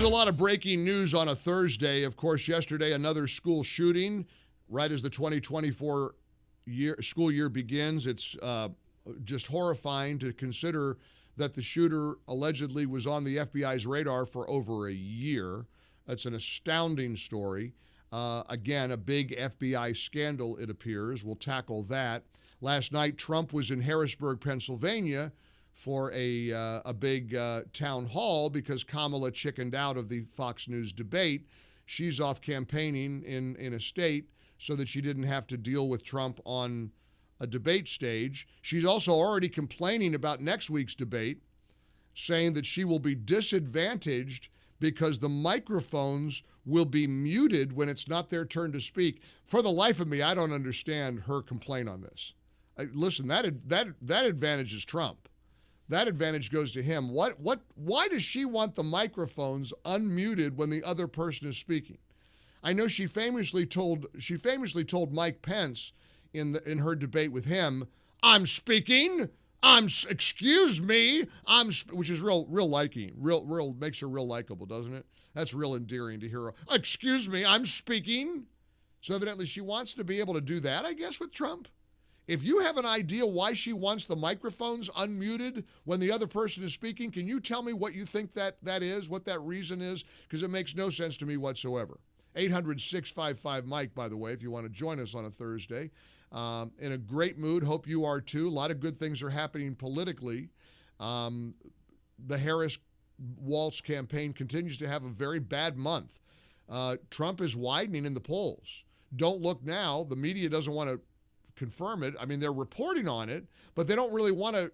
There's a lot of breaking news on a Thursday. Of course, yesterday, another school shooting right as the 2024 school year begins. It's just horrifying to consider that the shooter allegedly was on the FBI's radar for over a year. That's an astounding story. Again, a big FBI scandal, it appears. We'll tackle that. Last night, Trump was in Harrisburg, Pennsylvania for a big town hall because Kamala chickened out of the Fox News debate. She's off campaigning in a state so that she didn't have to deal with Trump on a debate stage. She's also already complaining about next week's debate, saying that she will be disadvantaged because the microphones will be muted when it's not their turn to speak. For the life of me, I don't understand her complaint on this. Listen, that advantage is Trump. That advantage goes to him. Why does she want the microphones unmuted when the other person is speaking? I know she famously told Mike Pence in her debate with him, "I'm speaking. Excuse me. Which is real liking. Real makes her real likable, doesn't it? That's real endearing to hear her. Excuse me, I'm speaking. So evidently she wants to be able to do that, I guess, with Trump. If you have an idea why she wants the microphones unmuted when the other person is speaking, can you tell me what you think that is, what that reason is? Because it makes no sense to me whatsoever. 800-655-MIKE, by the way, if you want to join us on a Thursday. In a great mood. Hope you are too. A lot of good things are happening politically. The Harris-Walz campaign continues to have a very bad month. Trump is widening in the polls. Don't look now. The media doesn't want to confirm it. I mean, they're reporting on it, but they don't really want to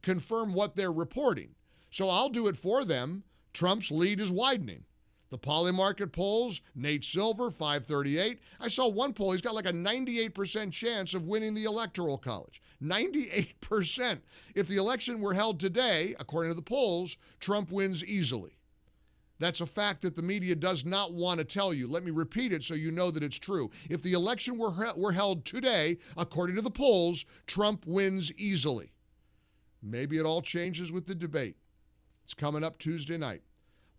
confirm what they're reporting. So I'll do it for them. Trump's lead is widening. The Polymarket polls, Nate Silver, 538. I saw one poll, he's got like a 98% chance of winning the Electoral College. 98%. If the election were held today, according to the polls, Trump wins easily. That's a fact that the media does not want to tell you. Let me repeat it so you know that it's true. If the election were held today, according to the polls, Trump wins easily. Maybe it all changes with the debate. It's coming up Tuesday night.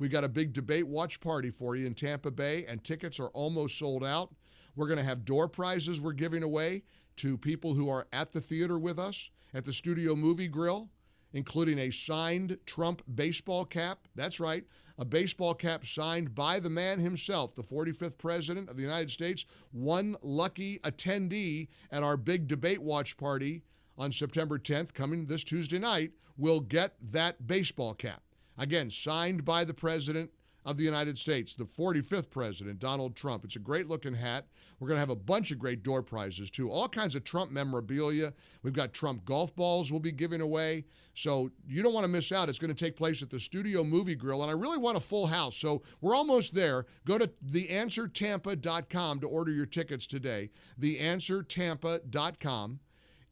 We got a big debate watch party for you in Tampa Bay, and tickets are almost sold out. We're going to have door prizes we're giving away to people who are at the theater with us at the Studio Movie Grill, including a signed Trump baseball cap. That's right, a baseball cap signed by the man himself, the 45th President of the United States. One lucky attendee at our big debate watch party on September 10th, coming this Tuesday night, will get that baseball cap. Again, signed by the President of the United States, the 45th President, Donald Trump. It's a great-looking hat. We're going to have a bunch of great door prizes, too. All kinds of Trump memorabilia. We've got Trump golf balls we'll be giving away. So you don't want to miss out. It's going to take place at the Studio Movie Grill, and I really want a full house. So we're almost there. Go to theanswertampa.com to order your tickets today. Theanswertampa.com.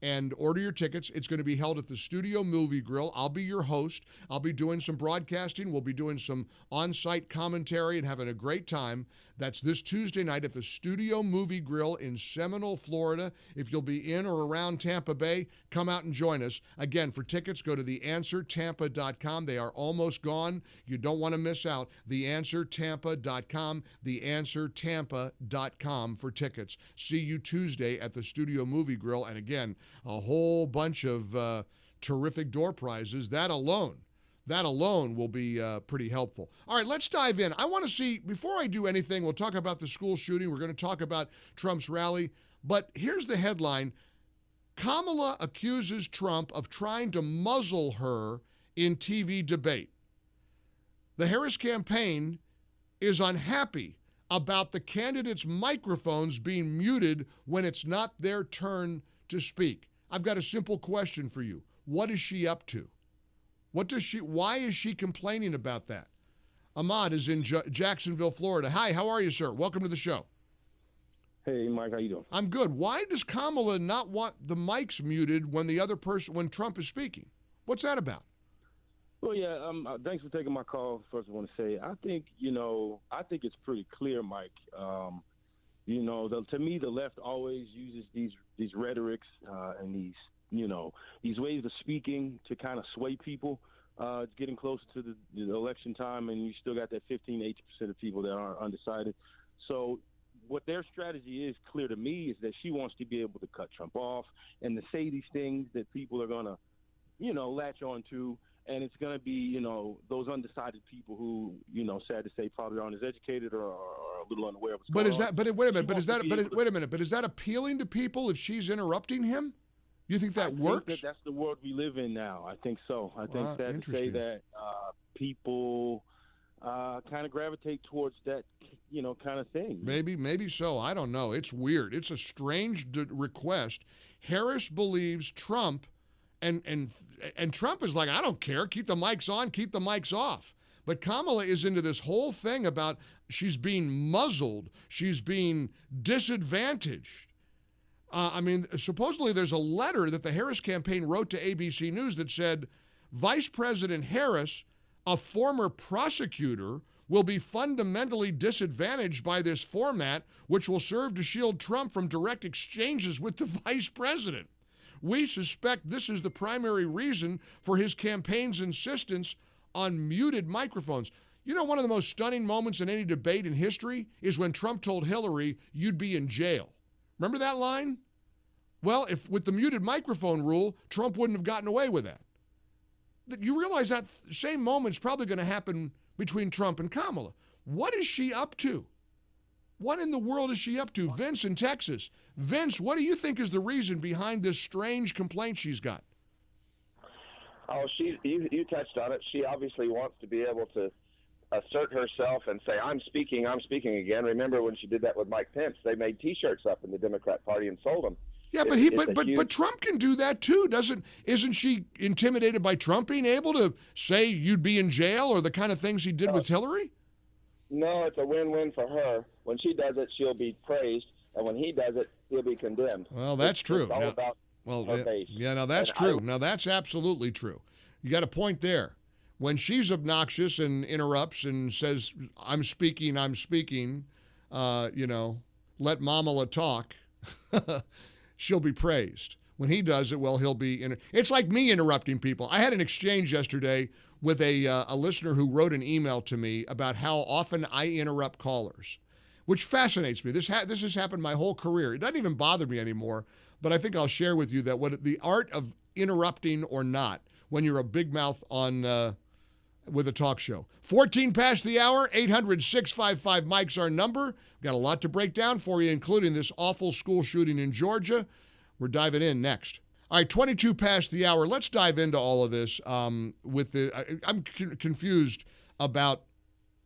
And order your tickets. It's going to be held at the Studio Movie Grill. I'll be your host. I'll be doing some broadcasting. We'll be doing some on-site commentary and having a great time. That's this Tuesday night at the Studio Movie Grill in Seminole, Florida. If you'll be in or around Tampa Bay, come out and join us. Again, for tickets, go to theanswertampa.com. They are almost gone. You don't want to miss out. Theanswertampa.com, theanswertampa.com for tickets. See you Tuesday at the Studio Movie Grill. And again, a whole bunch of terrific door prizes. That alone will be pretty helpful. All right, let's dive in. I want to see, before I do anything, we'll talk about the school shooting. We're going to talk about Trump's rally. But here's the headline. Kamala accuses Trump of trying to muzzle her in TV debate. The Harris campaign is unhappy about the candidates' microphones being muted when it's not their turn to speak. I've got a simple question for you. What is she up to? Why is she complaining about that? Ahmad is in Jacksonville, Florida. Hi, how are you, sir? Welcome to the show. Hey, Mike, how you doing? I'm good. Why does Kamala not want the mics muted when when Trump is speaking? What's that about? Well, yeah, thanks for taking my call. First, I want to say, I think it's pretty clear, Mike. To me, the left always uses these rhetorics and these ways of speaking to kind of sway people. It's getting closer to the election time, and you still got that 15 to 18% of people that are undecided. So what their strategy is clear to me is that she wants to be able to cut Trump off and to say these things that people are going to, latch on to. And it's going to be, those undecided people who, sad to say, probably aren't as educated or are a little unaware of what's going on. Wait a minute. But is that appealing to people if she's interrupting him? You think that works? I think that's the world we live in now. I think so. I think that to say that people kind of gravitate towards that, kind of thing. Maybe so. I don't know. It's weird. It's a strange request. Harris believes Trump, and Trump is like, I don't care. Keep the mics on. Keep the mics off. But Kamala is into this whole thing about she's being muzzled. She's being disadvantaged. Supposedly there's a letter that the Harris campaign wrote to ABC News that said, Vice President Harris, a former prosecutor, will be fundamentally disadvantaged by this format, which will serve to shield Trump from direct exchanges with the vice president. We suspect this is the primary reason for his campaign's insistence on muted microphones. One of the most stunning moments in any debate in history is when Trump told Hillary, you'd be in jail. Remember that line? Well, if with the muted microphone rule, Trump wouldn't have gotten away with that. You realize that same moment's probably going to happen between Trump and Kamala. What is she up to? What in the world is she up to? Vince in Texas. Vince, what do you think is the reason behind this strange complaint she's got? Oh, you touched on it. She obviously wants to be able to assert herself and say, I'm speaking again. Remember when she did that with Mike Pence? They made T-shirts up in the Democrat Party and sold them. Yeah, but Trump can do that too, isn't she intimidated by Trump being able to say you'd be in jail or the kind of things he did with Hillary? No, it's a win-win for her. When she does it, she'll be praised, and when he does it, he'll be condemned. Well, that's true. It's all about her base. Yeah, now that's true. Now that's absolutely true. You got a point there. When she's obnoxious and interrupts and says, I'm speaking, let Kamala talk, she'll be praised. When he does it, well, he'll be it's like me interrupting people. I had an exchange yesterday with a listener who wrote an email to me about how often I interrupt callers, which fascinates me. This has happened my whole career. It doesn't even bother me anymore, but I think I'll share with you that what the art of interrupting or not when you're a big mouth on with a talk show. 14 past the hour, 800-655 Mike's our number. We've got a lot to break down for you, including this awful school shooting in Georgia. We're diving in next. All right, 22 past the hour. Let's dive into all of this. I'm confused about,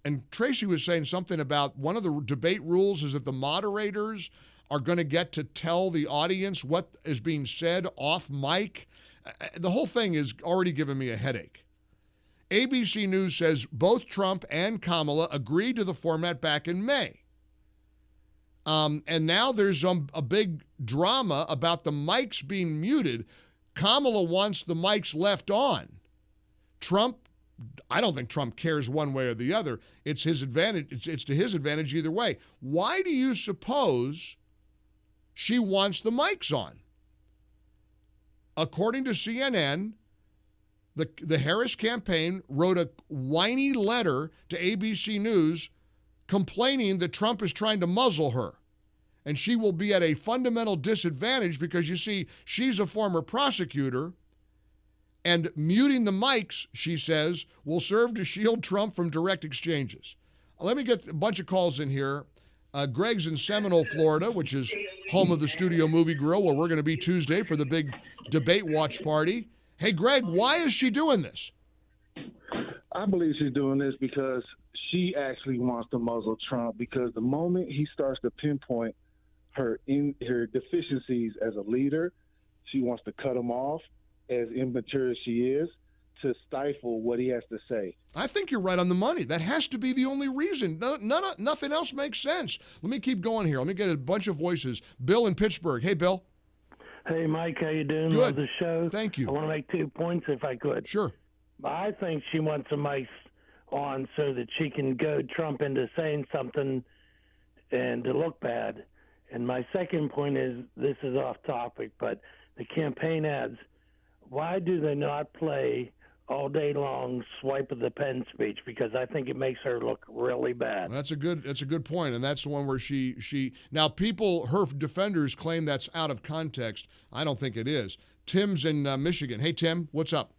and Tracy was saying something about one of the debate rules is that the moderators are going to get to tell the audience what is being said off mic. The whole thing is already giving me a headache. ABC News says both Trump and Kamala agreed to the format back in May. And now there's a big drama about the mics being muted. Kamala wants the mics left on. I don't think Trump cares one way or the other. It's his advantage. It's to his advantage either way. Why do you suppose she wants the mics on? According to CNN, the Harris campaign wrote a whiny letter to ABC News complaining that Trump is trying to muzzle her. And she will be at a fundamental disadvantage because, you see, she's a former prosecutor, and muting the mics, she says, will serve to shield Trump from direct exchanges. Let me get a bunch of calls in here. Greg's in Seminole, Florida, which is home of the Studio Movie Grill, where we're going to be Tuesday for the big debate watch party. Hey, Greg, why is she doing this? I believe she's doing this because she actually wants to muzzle Trump, because the moment he starts to pinpoint her deficiencies as a leader, she wants to cut him off, as immature as she is, to stifle what he has to say. I think you're right on the money. That has to be the only reason. Nothing else makes sense. Let me keep going here. Let me get a bunch of voices. Bill in Pittsburgh. Hey, Bill. Hey, Mike, how you doing? Good. Love the show. Thank you. I want to make 2 points if I could. Sure. I think she wants the mics on so that she can goad Trump into saying something and to look bad. And my second point is, this is off topic, but the campaign ads, why do they not play all day long swipe of the pen speech, because I think it makes her look really bad. That's a good point, and that's the one where she now her defenders claim that's out of context. I don't think it is. Tim's in Michigan. Hey Tim, what's up?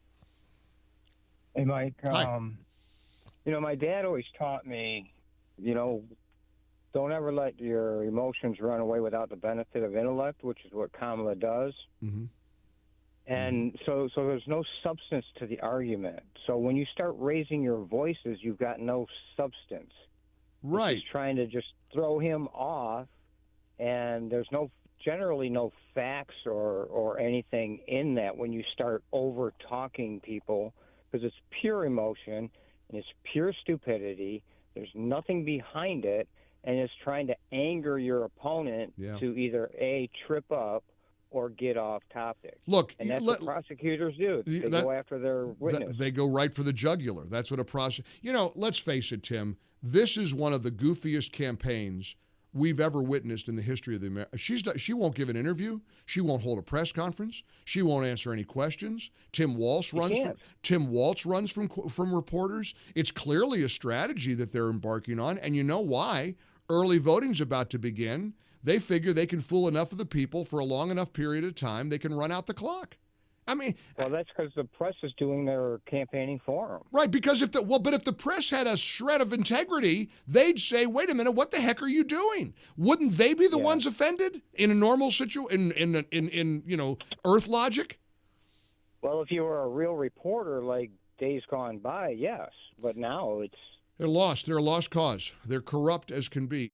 Hey Mike. Hi. My dad always taught me, don't ever let your emotions run away without the benefit of intellect, which is what Kamala does. Mm-hmm. And so there's no substance to the argument. So when you start raising your voices, you've got no substance. Right. It's trying to just throw him off, and there's generally no facts or anything in that when you start over talking people, because it's pure emotion and it's pure stupidity. There's nothing behind it, and it's trying to anger your opponent to either A, trip up, or get off topic. Look, and that's what prosecutors do. They go after their witness. They go right for the jugular. That's what a prosecutor. Let's face it, Tim. This is one of the goofiest campaigns we've ever witnessed in the history of the America. She won't give an interview. She won't hold a press conference. She won't answer any questions. Tim Walz runs from reporters. It's clearly a strategy that they're embarking on, and you know why? Early voting's about to begin. They figure they can fool enough of the people for a long enough period of time, they can run out the clock. I mean, well, that's because the press is doing their campaigning for them. Right, because if the press had a shred of integrity, they'd say, "Wait a minute, what the heck are you doing?" Wouldn't they be the ones offended in a normal situation in Earth logic? Well, if you were a real reporter like days gone by, yes, but now they're lost. They're a lost cause. They're corrupt as can be.